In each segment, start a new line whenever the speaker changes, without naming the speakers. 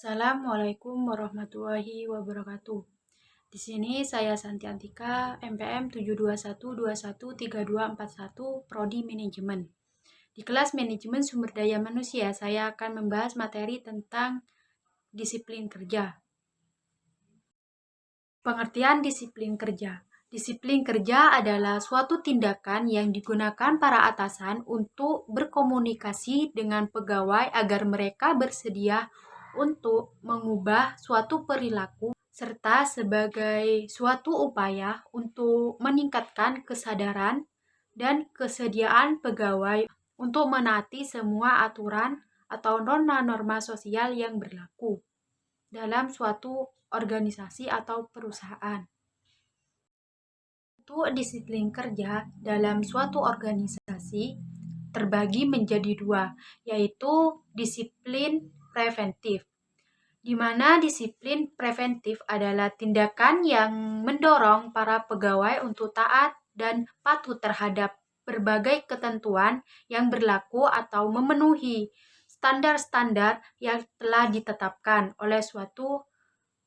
Assalamualaikum warahmatullahi wabarakatuh. Di sini saya Santiantika, MPM 721213241, Prodi Manajemen. Di kelas Manajemen Sumber Daya Manusia, saya akan membahas materi tentang disiplin kerja. Pengertian disiplin kerja. Disiplin kerja adalah suatu tindakan yang digunakan para atasan untuk berkomunikasi dengan pegawai agar mereka bersedia untuk mengubah suatu perilaku serta sebagai suatu upaya untuk meningkatkan kesadaran dan kesediaan pegawai untuk menaati semua aturan atau norma-norma sosial yang berlaku dalam suatu organisasi atau perusahaan. Untuk disiplin kerja dalam suatu organisasi terbagi menjadi dua, yaitu disiplin preventif, di mana disiplin preventif adalah tindakan yang mendorong para pegawai untuk taat dan patuh terhadap berbagai ketentuan yang berlaku atau memenuhi standar-standar yang telah ditetapkan oleh suatu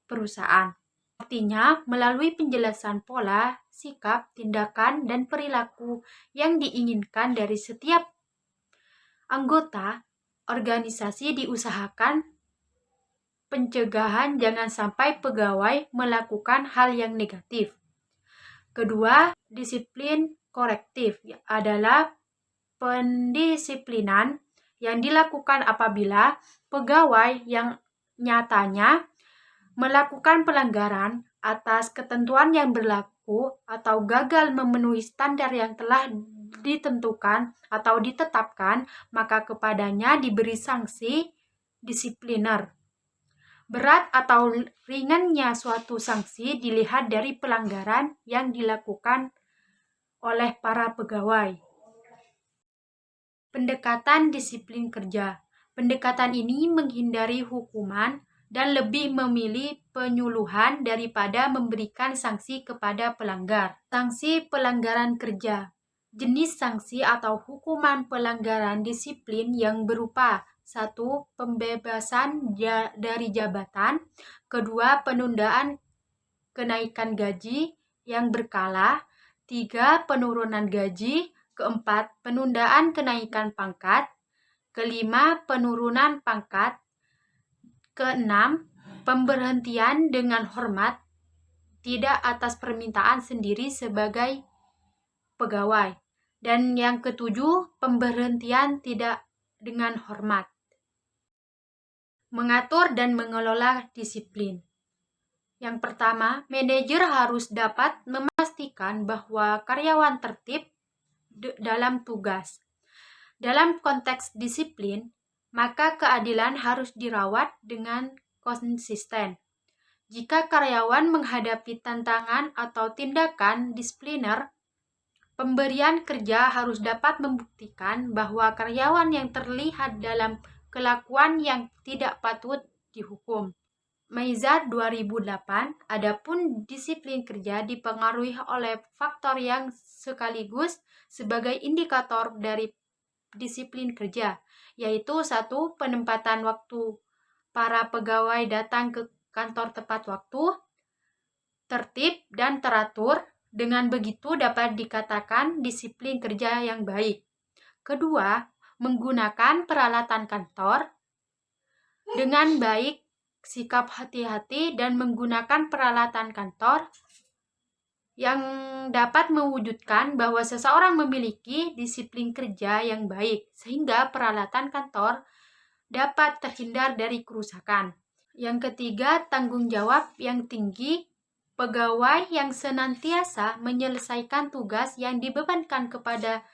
perusahaan. Artinya, melalui penjelasan pola, sikap, tindakan, dan perilaku yang diinginkan dari setiap anggota organisasi diusahakan pencegahan jangan sampai pegawai melakukan hal yang negatif. Kedua, disiplin korektif adalah pendisiplinan yang dilakukan apabila pegawai yang nyatanya melakukan pelanggaran atas ketentuan yang berlaku atau gagal memenuhi standar yang telah ditentukan atau ditetapkan, maka kepadanya diberi sanksi disipliner. Berat atau ringannya suatu sanksi dilihat dari pelanggaran yang dilakukan oleh para pegawai. Pendekatan disiplin kerja. Pendekatan ini menghindari hukuman dan lebih memilih penyuluhan daripada memberikan sanksi kepada pelanggar. Sanksi pelanggaran kerja. Jenis sanksi atau hukuman pelanggaran disiplin yang berupa 1. Pembebasan dari jabatan. 2. Penundaan kenaikan gaji yang berkala. 3. Penurunan gaji. 4. Penundaan kenaikan pangkat. 5. Penurunan pangkat. 6. Pemberhentian dengan hormat, tidak atas permintaan sendiri sebagai pegawai. Dan yang ke-7, pemberhentian tidak dengan hormat. Mengatur dan mengelola disiplin. Yang pertama, manajer harus dapat memastikan bahwa karyawan tertib dalam tugas. Dalam konteks disiplin, maka keadilan harus dirawat dengan konsisten. Jika karyawan menghadapi tantangan atau tindakan disipliner, pemberian kerja harus dapat membuktikan bahwa karyawan yang terlihat dalam kelakuan yang tidak patut dihukum. Maizar 2008, adapun disiplin kerja dipengaruhi oleh faktor yang sekaligus sebagai indikator dari disiplin kerja, yaitu 1. Penempatan waktu para pegawai datang ke kantor tepat waktu, tertib dan teratur. Dengan begitu dapat dikatakan disiplin kerja yang baik. Kedua, menggunakan peralatan kantor dengan baik, sikap hati-hati dan menggunakan peralatan kantor yang dapat mewujudkan bahwa seseorang memiliki disiplin kerja yang baik, sehingga peralatan kantor dapat terhindar dari kerusakan. Yang ketiga, tanggung jawab yang tinggi. Pegawai yang senantiasa menyelesaikan tugas yang dibebankan kepada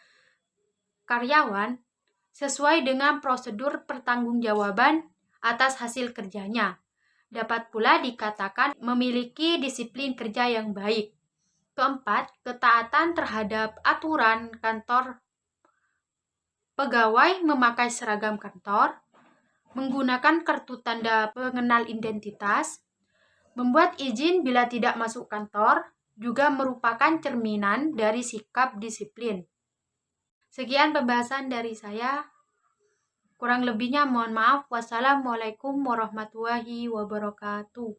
karyawan sesuai dengan prosedur pertanggungjawaban atas hasil kerjanya, dapat pula dikatakan memiliki disiplin kerja yang baik. Keempat, ketaatan terhadap aturan kantor. Pegawai memakai seragam kantor, menggunakan kartu tanda pengenal identitas, membuat izin bila tidak masuk kantor, juga merupakan cerminan dari sikap disiplin. Sekian pembahasan dari saya. Kurang lebihnya mohon maaf. Wassalamualaikum warahmatullahi wabarakatuh.